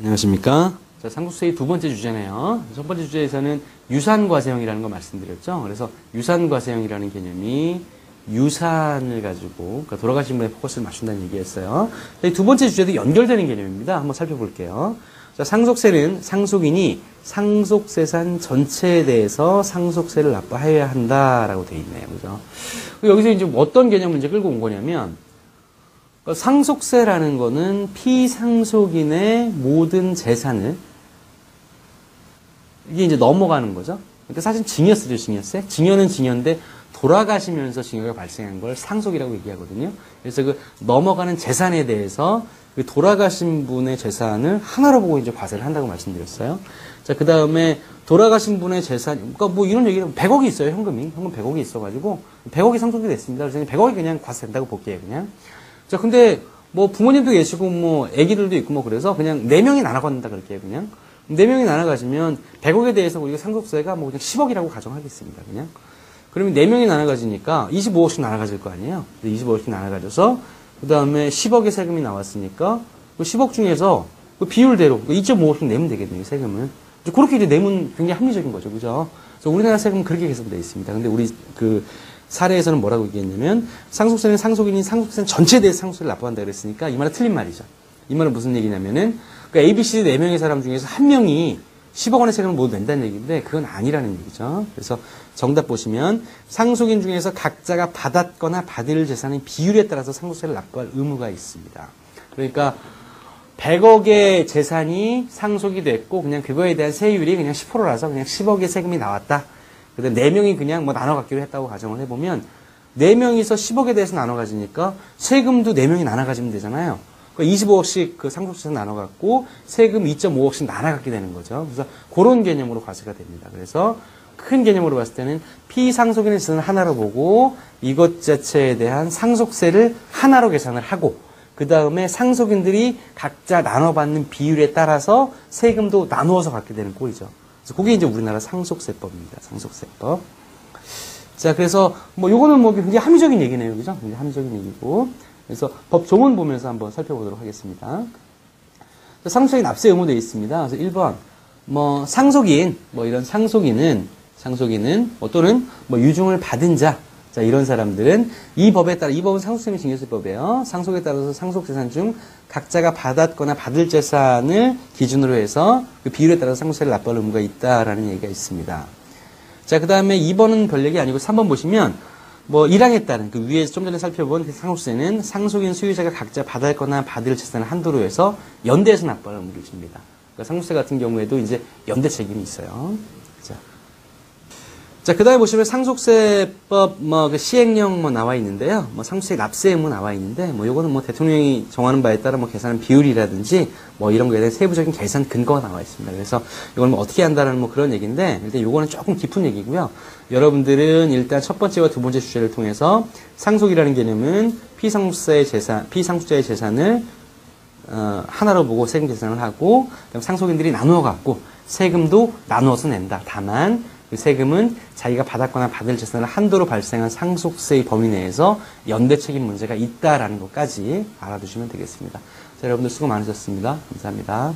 안녕하십니까. 자, 상속세의 두 번째 주제네요. 첫 번째 주제에서는 유산과세형이라는 거 말씀드렸죠. 그래서 유산과세형이라는 개념이 유산을 가지고, 그러니까 돌아가신 분에 포커스를 맞춘다는 얘기였어요. 자, 이 두 번째 주제도 연결되는 개념입니다. 한번 살펴볼게요. 자, 상속세는 상속인이 상속재산 전체에 대해서 상속세를 납부해야 한다라고 되어 있네요. 그죠? 여기서 이제 어떤 개념 문제 끌고 온 거냐면, 상속세라는 거는 피상속인의 모든 재산을, 이게 이제 넘어가는 거죠. 그러니까 사실 증여세죠, 증여세. 증여는 증여인데 돌아가시면서 증여가 발생한 걸 상속이라고 얘기하거든요. 그래서 그 넘어가는 재산에 대해서 그 돌아가신 분의 재산을 하나로 보고 이제 과세를 한다고 말씀드렸어요. 자, 그 다음에 돌아가신 분의 재산, 그러니까 뭐 이런 얘기를 100억이 있어요, 현금이. 현금 100억이 있어가지고 100억이 상속이 됐습니다. 그래서 100억이 그냥 과세된다고 볼게요, 그냥. 자, 근데 뭐 부모님도 계시고 뭐 애기들도 있고 뭐 그래서 그냥 4명이 나눠간다 그럴게요, 그냥. 4명이 나눠가지면 100억에 대해서 우리가 상속세가 뭐 그냥 10억이라고 가정하겠습니다, 그냥. 그러면 4명이 나눠가지니까 25억씩 나눠가질 거 아니에요? 25억씩 나눠가져서 그 다음에 10억의 세금이 나왔으니까 그 10억 중에서 그 비율대로 2.5억씩 내면 되겠네요, 세금을. 그렇게 이제 내면 굉장히 합리적인 거죠, 그죠? 그래서 우리나라 세금은 그렇게 개선되어 있습니다. 근데 우리 그 사례에서는 뭐라고 얘기했냐면 상속세는 상속인이 상속세는 전체에 대해서 상속세를 납부한다 그랬으니까 이 말은 틀린 말이죠. 이 말은 무슨 얘기냐면은 그 A, B, C 4명의 사람 중에서 한 명이 10억 원의 세금을 모두 낸다는 얘기인데 그건 아니라는 얘기죠. 그래서 정답 보시면 상속인 중에서 각자가 받았거나 받을 재산의 비율에 따라서 상속세를 납부할 의무가 있습니다. 그러니까 100억의 재산이 상속이 됐고 그냥 그거에 대한 세율이 그냥 10%라서 그냥 10억의 세금이 나왔다. 그다음 4명이 그냥 뭐 나눠 갖기로 했다고 가정을 해보면 4명이서 10억에 대해서 나눠 가지니까 세금도 4명이 나눠 가지면 되잖아요. 25억씩 그 상속세에서 나눠 갖고 세금 2.5억씩 나눠 갖게 되는 거죠. 그래서 그런 개념으로 과세가 됩니다. 그래서 큰 개념으로 봤을 때는 피상속인의 재산을 하나로 보고 이것 자체에 대한 상속세를 하나로 계산을 하고 그 다음에 상속인들이 각자 나눠받는 비율에 따라서 세금도 나누어서 갖게 되는 꼴이죠. 그래서 그게 이제 우리나라 상속세법입니다. 상속세법. 자, 그래서 뭐 요거는 뭐 굉장히 합리적인 얘기네요. 그죠? 굉장히 합리적인 얘기고. 그래서 법 조문 보면서 한번 살펴보도록 하겠습니다. 상속세의 납세 의무되어 있습니다. 그래서 1번, 뭐 상속인, 뭐 이런 상속인은 뭐 또는 뭐 유증을 받은 자, 자, 이런 사람들은 이 법에 따라, 이 법은 상속세 및 증여세법이에요. 상속에 따라서 상속재산 중 각자가 받았거나 받을 재산을 기준으로 해서 그 비율에 따라서 상속세를 납부할 의무가 있다라는 얘기가 있습니다. 자, 그 다음에 2번은 별 얘기 아니고 3번 보시면 뭐 1항에 따른 그 위에 좀 전에 살펴본 그 상속세는 상속인 소유자가 각자 받았거나 받을 재산을 한도로 해서 연대해서 납부할 의무를 줍니다. 그러니까 상속세 같은 경우에도 이제 연대 책임이 있어요. 자, 그 다음에 보시면 상속세법 뭐 그 시행령 뭐 나와 있는데요. 뭐 상속세 납세 의무 나와 있는데 뭐 요거는 뭐 대통령이 정하는 바에 따라 뭐 계산한 비율이라든지 뭐 이런 거에 대한 세부적인 계산 근거가 나와 있습니다. 그래서 이걸 뭐 어떻게 한다라는 뭐 그런 얘기인데 일단 요거는 조금 깊은 얘기고요. 여러분들은 일단 첫 번째와 두 번째 주제를 통해서 상속이라는 개념은 피상속자의 재산을 하나로 보고 세금 계산을 하고 그다음 상속인들이 나누어 갖고 세금도 나누어서 낸다. 다만 그 세금은 자기가 받았거나 받을 재산을 한도로 발생한 상속세의 범위 내에서 연대 책임 문제가 있다라는 것까지 알아두시면 되겠습니다. 자, 여러분들 수고 많으셨습니다. 감사합니다.